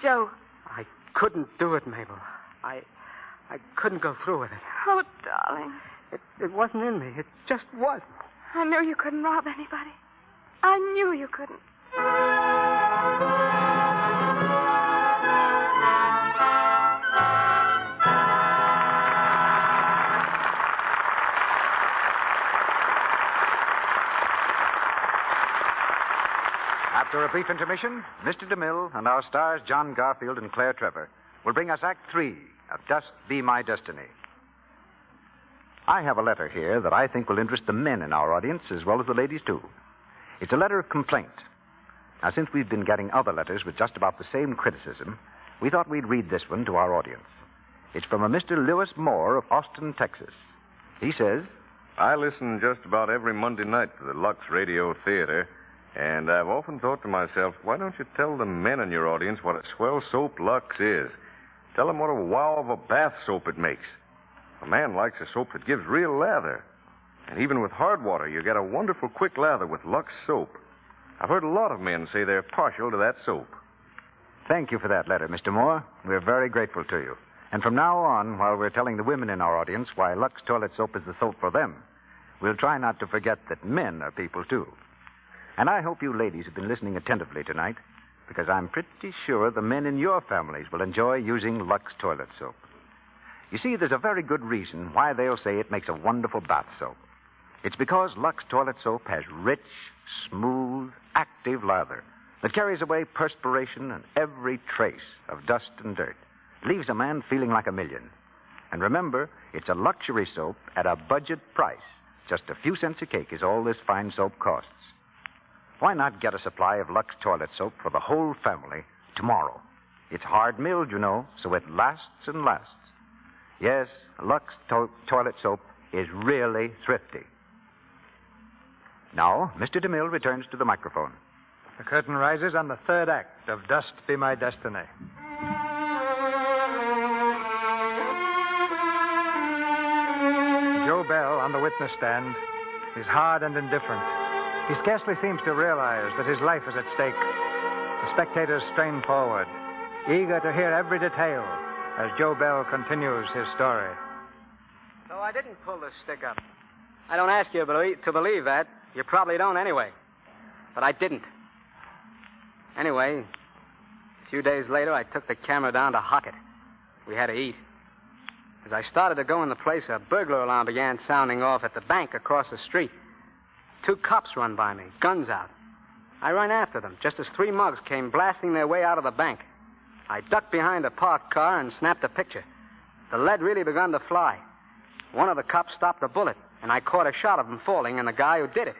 Joe. I couldn't do it, Mabel. I couldn't go through with it. Oh, darling. It wasn't in me. It just wasn't. I knew you couldn't rob anybody. I knew you couldn't. After a brief intermission, Mr. DeMille and our stars John Garfield and Claire Trevor will bring us Act 3 of Just Be My Destiny. I have a letter here that I think will interest the men in our audience as well as the ladies, too. It's a letter of complaint. Now, since we've been getting other letters with just about the same criticism, we thought we'd read this one to our audience. It's from a Mr. Lewis Moore of Austin, Texas. He says, I listen just about every Monday night to the Lux Radio Theater, and I've often thought to myself, why don't you tell the men in your audience what a swell soap Lux is? Tell them what a wow of a bath soap it makes. A man likes a soap that gives real lather. And even with hard water, you get a wonderful quick lather with Lux soap. I've heard a lot of men say they're partial to that soap. Thank you for that letter, Mr. Moore. We're very grateful to you. And from now on, while we're telling the women in our audience why Lux toilet soap is the soap for them, we'll try not to forget that men are people, too. And I hope you ladies have been listening attentively tonight, because I'm pretty sure the men in your families will enjoy using Lux toilet soap. You see, there's a very good reason why they'll say it makes a wonderful bath soap. It's because Lux toilet soap has rich, smooth, active lather that carries away perspiration and every trace of dust and dirt. Leaves a man feeling like a million. And remember, it's a luxury soap at a budget price, Just a few cents a cake is all this fine soap costs. Why not get a supply of Lux toilet soap for the whole family tomorrow? It's hard milled, you know, so it lasts and lasts. Yes, Lux toilet soap is really thrifty. Now, Mr. DeMille returns to the microphone. The curtain rises on the third act of Dust Be My Destiny. Joe Bell, on the witness stand, is hard and indifferent. He scarcely seems to realize that his life is at stake. The spectators strain forward, eager to hear every detail as Joe Bell continues his story. So I didn't pull the stick up. I don't ask you to believe that. You probably don't anyway. But I didn't. Anyway, a few days later, I took the camera down to Hockett. We had to eat. As I started to go in the place, a burglar alarm began sounding off at the bank across the street. 2 cops run by me, guns out. I ran after them, just as 3 mugs came blasting their way out of the bank. I ducked behind a parked car and snapped a picture. The lead really begun to fly. One of the cops stopped a bullet, and I caught a shot of him falling and the guy who did it.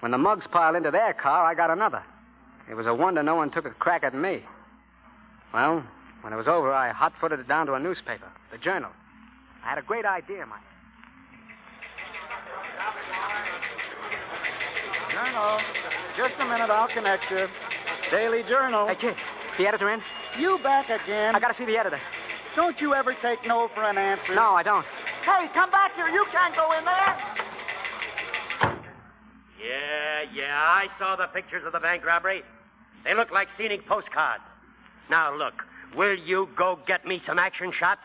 When the mugs piled into their car, I got another. It was a wonder no one took a crack at me. Well, when it was over, I hot-footed it down to a newspaper, the Journal. I had a great idea, Mike. Journal. Just a minute, I'll connect you. Daily Journal. Hey, kid, the editor in? You back again? I gotta see the editor. Don't you ever take no for an answer? No, I don't. Hey, come back here. You can't go in there. Yeah, I saw the pictures of the bank robbery. They look like scenic postcards. Now, look, will you go get me some action shots?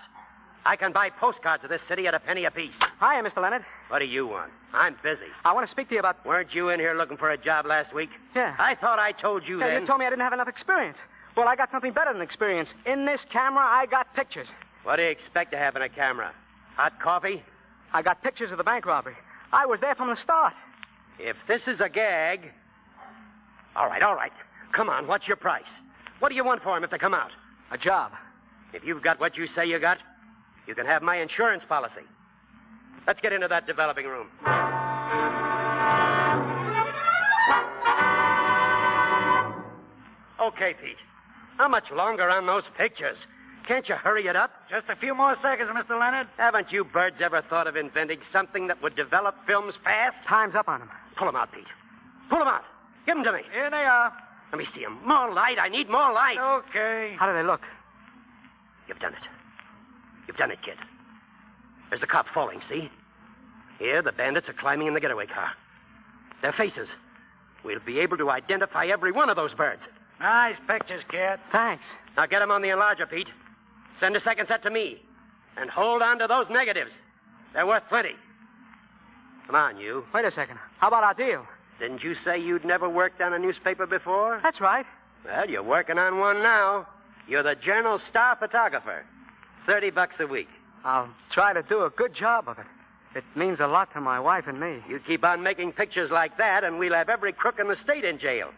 I can buy postcards of this city at a penny apiece. Hiya, Mr. Leonard. What do you want? I'm busy. I want to speak to you about... Weren't you in here looking for a job last week? Yeah. I thought I told you then. You told me I didn't have enough experience. Well, I got something better than experience. In this camera, I got pictures. What do you expect to have in a camera? Hot coffee? I got pictures of the bank robbery. I was there from the start. If this is a gag... All right. Come on, what's your price? What do you want for him if they come out? A job. If you've got what you say you got, you can have my insurance policy. Let's get into that developing room. Okay, Pete. How much longer on those pictures? Can't you hurry it up? Just a few more seconds, Mr. Leonard. Haven't you birds ever thought of inventing something that would develop films fast? Time's up on them. Pull them out, Pete. Pull them out. Give them to me. Here they are. Let me see them. More light. I need more light. Okay. How do they look? You've done it. You've done it, kid. There's the cop falling, see? Here, the bandits are climbing in the getaway car. Their faces. We'll be able to identify every one of those birds. Nice pictures, kid. Thanks. Now get them on the enlarger, Pete. Send a second set to me. And hold on to those negatives. They're worth plenty. Come on, you. Wait a second. How about our deal? Didn't you say you'd never worked on a newspaper before? That's right. Well, you're working on one now. You're the Journal's star photographer. $30 a week. I'll try to do a good job of it. It means a lot to my wife and me. You keep on making pictures like that, and we'll have every crook in the state in jail.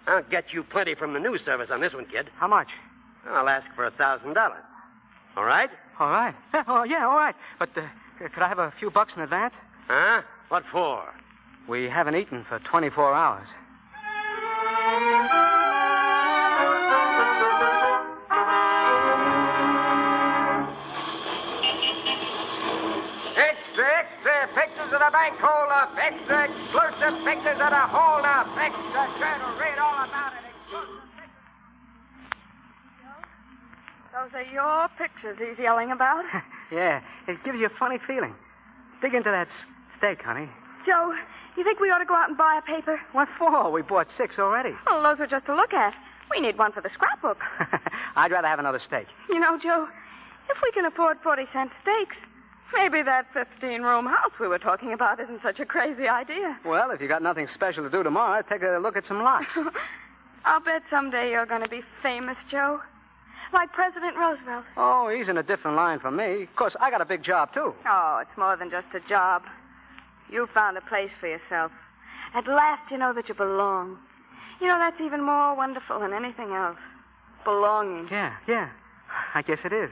I'll get you plenty from the news service on this one, kid. How much? I'll ask for $1,000. All right? All right. Yeah, all right. But could I have a few bucks in advance? Huh? What for? We haven't eaten for 24 hours. Extra pictures of the bank hold-up. Extra exclusive pictures of the hold-up. Extra Journal. Read all about it. Exclusive pictures. Those are your pictures he's yelling about. Yeah, it gives you a funny feeling. Dig into that steak, honey. Joe, you think we ought to go out and buy a paper? What for? We bought 6 already. Well, those are just to look at. We need one for the scrapbook. I'd rather have another steak. You know, Joe, if we can afford 40-cent steaks, maybe that 15-room house we were talking about isn't such a crazy idea. Well, if you got nothing special to do tomorrow, take a look at some lots. I'll bet someday you're going to be famous, Joe. Like President Roosevelt. Oh, he's in a different line from me. Of course, I got a big job, too. Oh, it's more than just a job. You found a place for yourself. At last you know that you belong. You know, that's even more wonderful than anything else. Belonging. Yeah. I guess it is.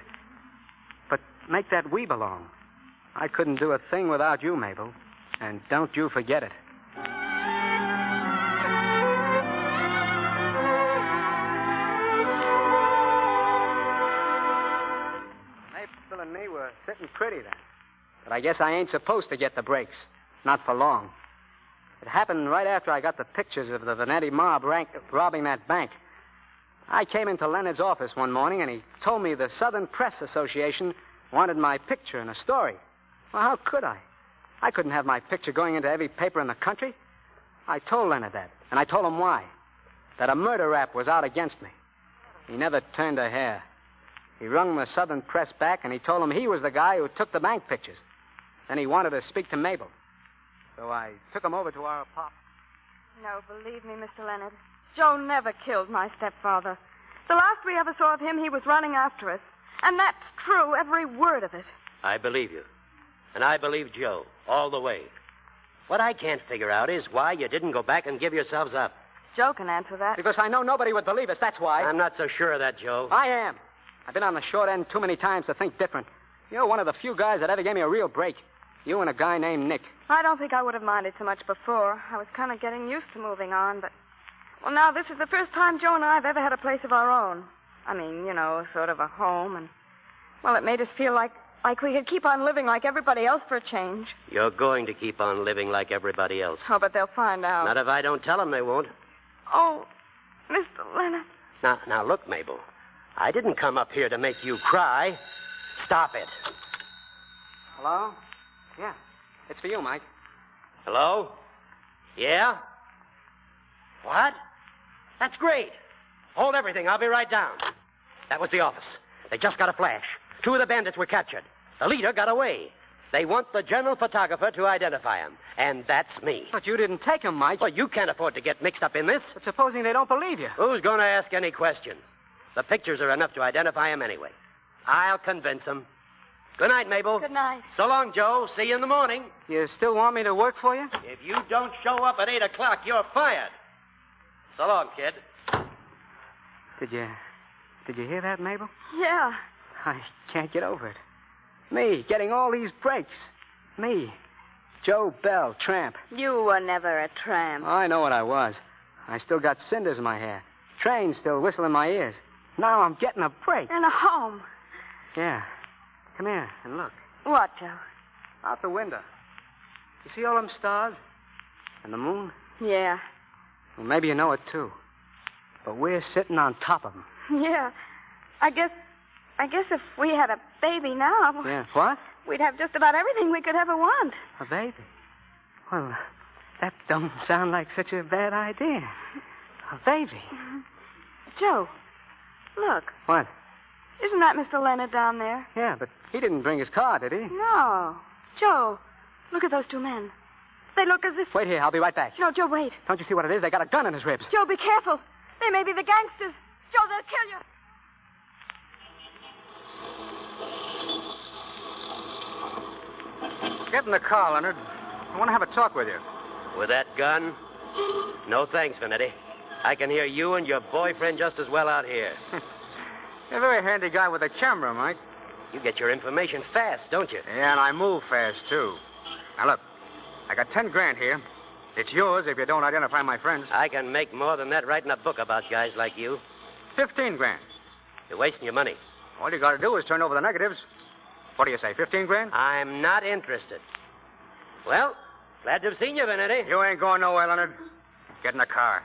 But make that we belong. I couldn't do a thing without you, Mabel. And don't you forget it. Maple and me were sitting pretty then. But I guess I ain't supposed to get the breaks. Not for long. It happened right after I got the pictures of the Vanetti mob robbing that bank. I came into Leonard's office one morning, and he told me the Southern Press Association wanted my picture in a story. Well, how could I? I couldn't have my picture going into every paper in the country. I told Leonard that, and I told him why. That a murder rap was out against me. He never turned a hair. He rung the Southern Press back, and he told him he was the guy who took the bank pictures. Then he wanted to speak to Mabel. So I took him over to our apartment. No, believe me, Mr. Leonard. Joe never killed my stepfather. The last we ever saw of him, he was running after us. And that's true, every word of it. I believe you. And I believe Joe, all the way. What I can't figure out is why you didn't go back and give yourselves up. Joe can answer that. Because I know nobody would believe us, that's why. I'm not so sure of that, Joe. I am. I've been on the short end too many times to think different. You're one of the few guys that ever gave me a real break. You and a guy named Nick. I don't think I would have minded so much before. I was kind of getting used to moving on, but... Well, now, this is the first time Joe and I have ever had a place of our own. I mean, you know, sort of a home, and... Well, it made us feel like we could keep on living like everybody else for a change. You're going to keep on living like everybody else. Oh, but they'll find out. Not if I don't tell them they won't. Oh, Mr. Leonard. Now, look, Mabel. I didn't come up here to make you cry. Stop it. Hello? Yeah. It's for you, Mike. Hello? Yeah? What? That's great. Hold everything. I'll be right down. That was the office. They just got a flash. 2 of the bandits were captured. The leader got away. They want the general photographer to identify him. And that's me. But you didn't take him, Mike. Well, you can't afford to get mixed up in this. But supposing they don't believe you? Who's going to ask any questions? The pictures are enough to identify him anyway. I'll convince them. Good night, Mabel. Good night. So long, Joe. See you in the morning. You still want me to work for you? If you don't show up at 8 o'clock, you're fired. So long, kid. Did you hear that, Mabel? Yeah. I can't get over it. Me, getting all these breaks. Me, Joe Bell, tramp. You were never a tramp. I know what I was. I still got cinders in my hair. Trains still whistle in my ears. Now I'm getting a break. And a home. Yeah. Come here and look. What, Joe? Out the window. You see all them stars? And the moon? Yeah. Well, maybe you know it, too. But we're sitting on top of them. Yeah. I guess if we had a baby now... Yeah, what? We'd have just about everything we could ever want. A baby? Well, that don't sound like such a bad idea. A baby. Joe, look. What? Isn't that Mr. Leonard down there? Yeah, but he didn't bring his car, did he? No. Joe, look at those 2 men. They look as if... Wait here, I'll be right back. No, Joe, wait. Don't you see what it is? They got a gun in his ribs. Joe, be careful. They may be the gangsters. Joe, they'll kill you. Get in the car, Leonard. I want to have a talk with you. With that gun? No thanks, Vanetti. I can hear you and your boyfriend just as well out here. You're a very handy guy with a camera, Mike. You get your information fast, don't you? Yeah, and I move fast, too. Now, look. I got 10 grand here. It's yours if you don't identify my friends. I can make more than that writing a book about guys like you. 15 grand. You're wasting your money. All you got to do is turn over the negatives. What do you say, 15 grand? I'm not interested. Well, glad to have seen you, Vanetti. You ain't going nowhere, Leonard. Get in the car.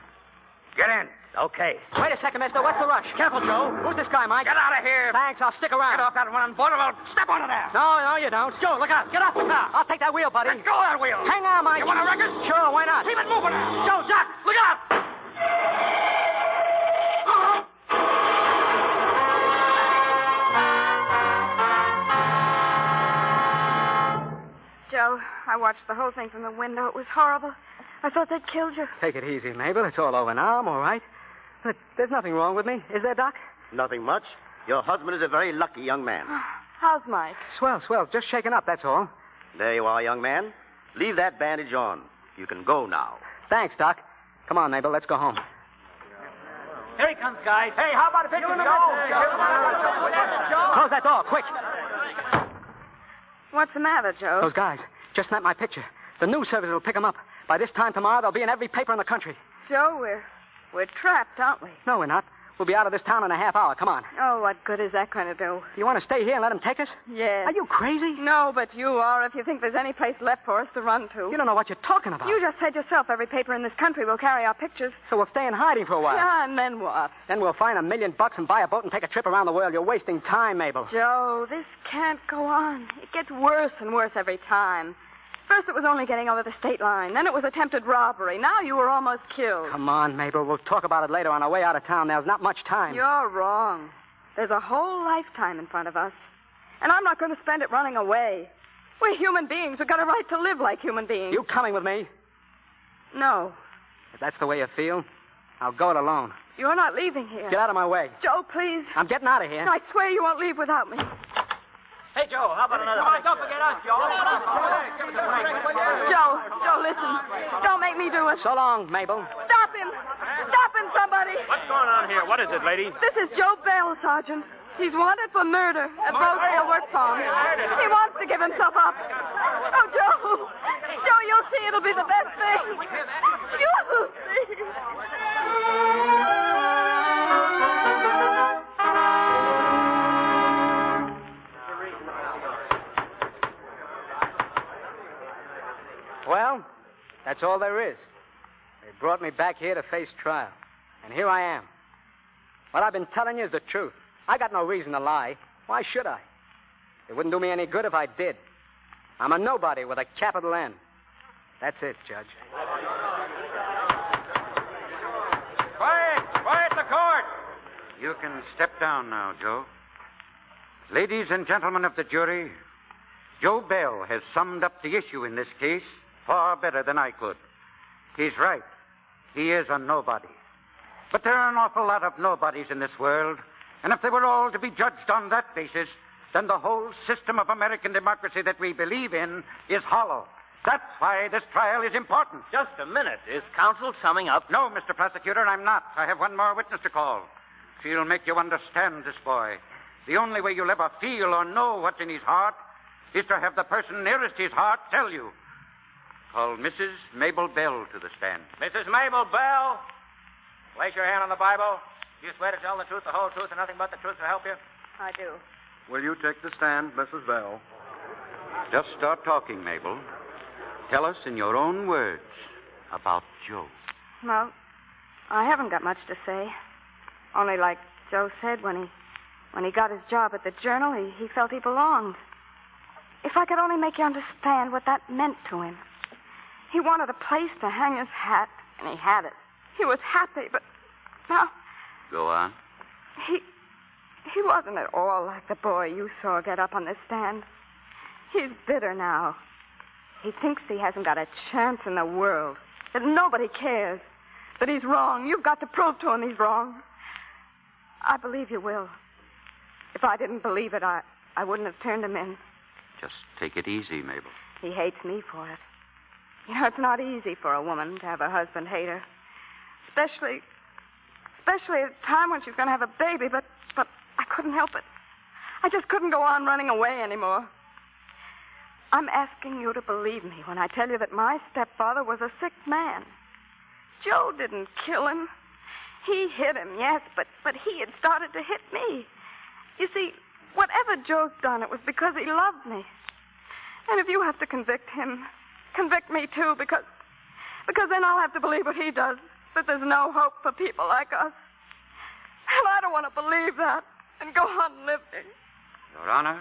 Get in. Okay. Wait a second, mister. What's the rush? Careful, Joe. Who's this guy, Mike? Get out of here. Thanks. I'll stick around. Get off that one board or I'll step on it there. No, you don't. Joe, look out. Get off the car. I'll take that wheel, buddy. Let go of that wheel. Hang on, Mike. You want a record? Sure, why not? Keep it moving now. Joe, Doc, look out. Joe, I watched the whole thing from the window. It was horrible. I thought they'd killed you. Take it easy, Mabel. It's all over now. I'm all right. Look, there's nothing wrong with me. Is there, Doc? Nothing much. Your husband is a very lucky young man. How's Mike? Swell. Just shaken up, that's all. There you are, young man. Leave that bandage on. You can go now. Thanks, Doc. Come on, Mabel. Let's go home. Here he comes, guys. Hey, how about a picture? Close that door, quick. What's the matter, Joe? Those guys just snapped my picture. The news service will pick them up. By this time tomorrow, they'll be in every paper in the country. Joe, we're trapped, aren't we? No, we're not. We'll be out of this town in a half hour. Come on. Oh, what good is that going to do? You want to stay here and let them take us? Yes. Are you crazy? No, but you are if you think there's any place left for us to run to. You don't know what you're talking about. You just said yourself every paper in this country will carry our pictures. So we'll stay in hiding for a while. Yeah, and then what? Then we'll find $1 million and buy a boat and take a trip around the world. You're wasting time, Mabel. Joe, this can't go on. It gets worse and worse every time. First it was only getting over the state line. Then it was attempted robbery. Now you were almost killed. Come on, Mabel. We'll talk about it later on our way out of town. There's not much time. You're wrong. There's a whole lifetime in front of us. And I'm not going to spend it running away. We're human beings. We've got a right to live like human beings. You coming with me? No. If that's the way you feel, I'll go it alone. You're not leaving here. Get out of my way. Joe, please. I'm getting out of here. I swear you won't leave without me. Hey, Joe, how about another drink? Don't forget us, Joe. Joe, listen. Don't make me do it. So long, Mabel. Stop him. Stop him, somebody. What's going on here? What is it, lady? This is Joe Bell, Sergeant. He's wanted for murder at Rosedale Work Farm. He wants to give himself up. Oh, Joe. Joe, you'll see it'll be the best thing. You'll see. Well, that's all there is. They brought me back here to face trial. And here I am. What I've been telling you is the truth. I got no reason to lie. Why should I? It wouldn't do me any good if I did. I'm a nobody with a capital N. That's it, Judge. Quiet the court. You can step down now, Joe. Ladies and gentlemen of the jury, Joe Bell has summed up the issue in this case far better than I could. He's right. He is a nobody. But there are an awful lot of nobodies in this world, and if they were all to be judged on that basis, then the whole system of American democracy that we believe in is hollow. That's why this trial is important. Just a minute. Is counsel summing up? No, Mr. Prosecutor, I'm not. I have one more witness to call. She'll make you understand this boy. The only way you'll ever feel or know what's in his heart is to have the person nearest his heart tell you. Call Mrs. Mabel Bell to the stand. Mrs. Mabel Bell, place your hand on the Bible. Do you swear to tell the truth, the whole truth, and nothing but the truth to help you? I do. Will you take the stand, Mrs. Bell? Just start talking, Mabel. Tell us in your own words about Joe. Well, I haven't got much to say. Only like Joe said, when he got his job at the Journal, he felt he belonged. If I could only make you understand what that meant to him. He wanted a place to hang his hat, and he had it. He was happy, but now... Go on. He wasn't at all like the boy you saw get up on the stand. He's bitter now. He thinks he hasn't got a chance in the world, that nobody cares, that he's wrong. You've got to prove to him he's wrong. I believe you will. If I didn't believe it, I wouldn't have turned him in. Just take it easy, Mabel. He hates me for it. You know, it's not easy for a woman to have a husband hate her. Especially at a time when she's going to have a baby, but I couldn't help it. I just couldn't go on running away anymore. I'm asking you to believe me when I tell you that my stepfather was a sick man. Joe didn't kill him. He hit him, yes, but he had started to hit me. You see, whatever Joe's done, it was because he loved me. And if you have to convict him, convict me too, because then I'll have to believe what he does, that there's no hope for people like us. And I don't want to believe that and go on living. Your Honor,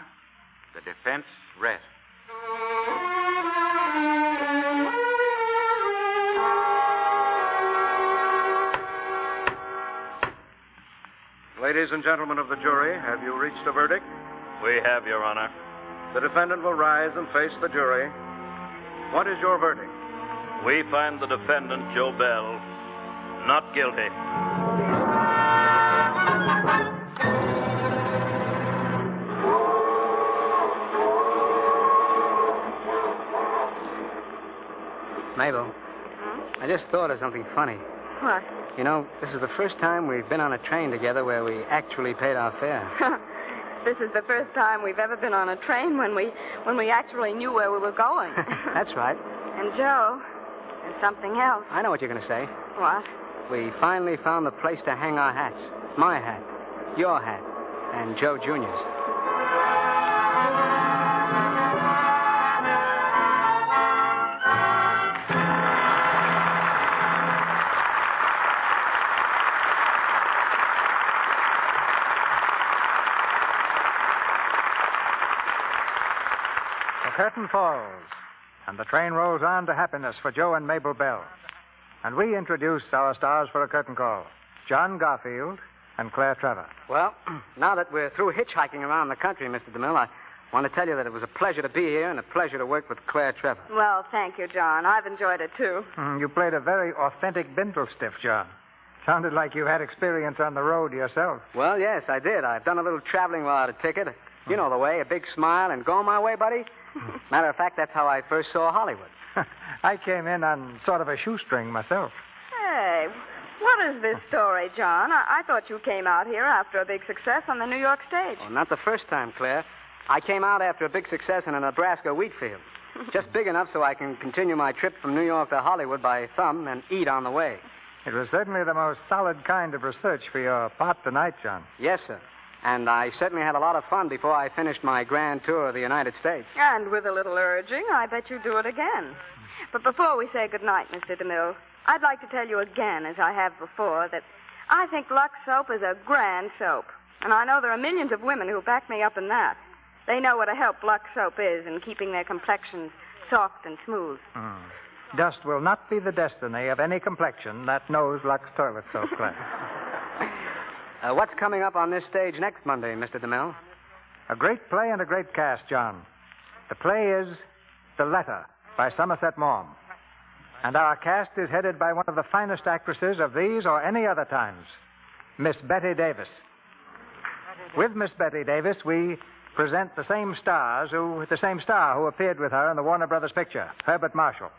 the defense rests. Ladies and gentlemen of the jury, have you reached a verdict? We have, Your Honor. The defendant will rise and face the jury. What is your verdict? We find the defendant, Joe Bell, not guilty. Mabel, I just thought of something funny. What? You know, this is the first time we've been on a train together where we actually paid our fare. This is the first time we've ever been on a train when we actually knew where we were going. That's right. And, Joe, there's something else. I know what you're going to say. What? We finally found the place to hang our hats. My hat, your hat, and Joe Jr.'s. The curtain falls, and the train rolls on to happiness for Joe and Mabel Bell. And we introduce our stars for a curtain call, John Garfield and Claire Trevor. Well, now that we're through hitchhiking around the country, Mr. DeMille, I want to tell you that it was a pleasure to be here and a pleasure to work with Claire Trevor. Well, thank you, John. I've enjoyed it, too. You played a very authentic Bindlestiff, John. Sounded like you had experience on the road yourself. Well, yes, I did. I've done a little traveling without a ticket. You know the way, a big smile and go my way, buddy. Matter of fact, that's how I first saw Hollywood. I came in on sort of a shoestring myself. Hey, what is this story, John? I thought you came out here after a big success on the New York stage. Oh, not the first time, Claire. I came out after a big success in a Nebraska wheat field. Just big enough so I can continue my trip from New York to Hollywood by thumb and eat on the way. It was certainly the most solid kind of research for your part tonight, John. Yes, sir. And I certainly had a lot of fun before I finished my grand tour of the United States. And with a little urging, I bet you'd do it again. But before we say goodnight, Mr. DeMille, I'd like to tell you again, as I have before, that I think Lux Soap is a grand soap. And I know there are millions of women who back me up in that. They know what a help Lux Soap is in keeping their complexions soft and smooth. Dust will not be the destiny of any complexion that knows Lux Toilet Soap, Claire. What's coming up on this stage next Monday, Mr. DeMille? A great play and a great cast, John. The play is The Letter by Somerset Maugham. And our cast is headed by one of the finest actresses of these or any other times, Miss Betty Davis. With Miss Betty Davis, we present the same star who appeared with her in the Warner Brothers picture, Herbert Marshall.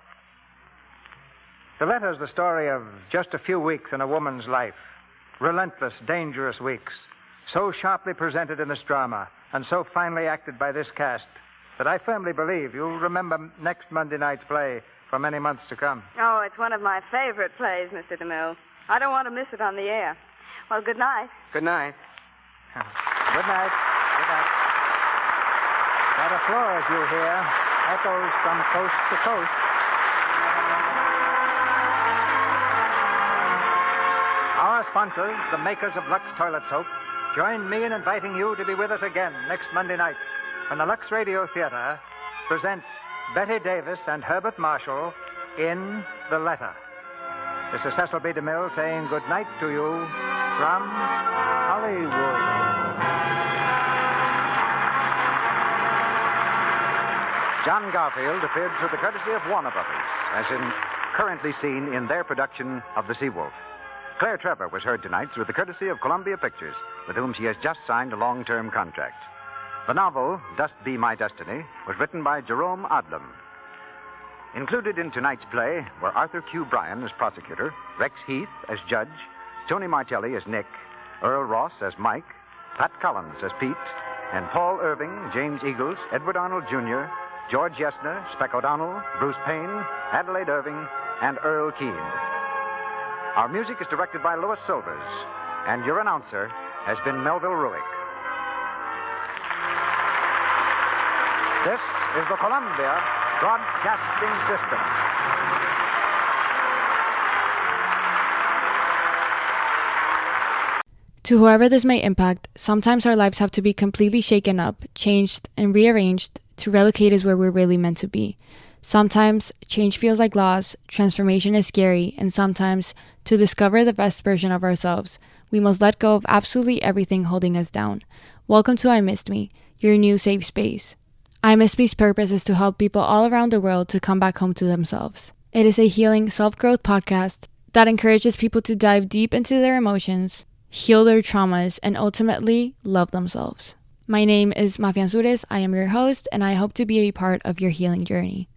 The Letter is the story of just a few weeks in a woman's life. Relentless, dangerous weeks. So sharply presented in this drama and so finely acted by this cast that I firmly believe you'll remember next Monday night's play for many months to come. Oh, it's one of my favorite plays, Mr. DeMille. I don't want to miss it on the air. Well, good night. Good night. Good night. Good night. That applause you hear echoes from coast to coast. Our sponsors, the makers of Lux Toilet Soap, join me in inviting you to be with us again next Monday night when the Lux Radio Theater presents Betty Davis and Herbert Marshall in The Letter. This is Cecil B. DeMille saying good night to you from Hollywood. John Garfield appeared through the courtesy of Warner Brothers, as currently seen in their production of The Seawolf. Claire Trevor was heard tonight through the courtesy of Columbia Pictures, with whom she has just signed a long-term contract. The novel, Dust Be My Destiny, was written by Jerome Odlum. Included in tonight's play were Arthur Q. Bryan as prosecutor, Rex Heath as judge, Tony Martelli as Nick, Earl Ross as Mike, Pat Collins as Pete, and Paul Irving, James Eagles, Edward Arnold Jr., George Yesner, Speck O'Donnell, Bruce Payne, Adelaide Irving, and Earl Keane. Our music is directed by Louis Silvers, and your announcer has been Melville Ruick. This is the Columbia Broadcasting System. To whoever this may impact, sometimes our lives have to be completely shaken up, changed, and rearranged to relocate us where we're really meant to be. Sometimes change feels like loss, transformation is scary, and sometimes, to discover the best version of ourselves, we must let go of absolutely everything holding us down. Welcome to I Missed Me, your new safe space. I Missed Me's purpose is to help people all around the world to come back home to themselves. It is a healing self-growth podcast that encourages people to dive deep into their emotions, heal their traumas, and ultimately love themselves. My name is Mafia Ansures. I am your host, and I hope to be a part of your healing journey.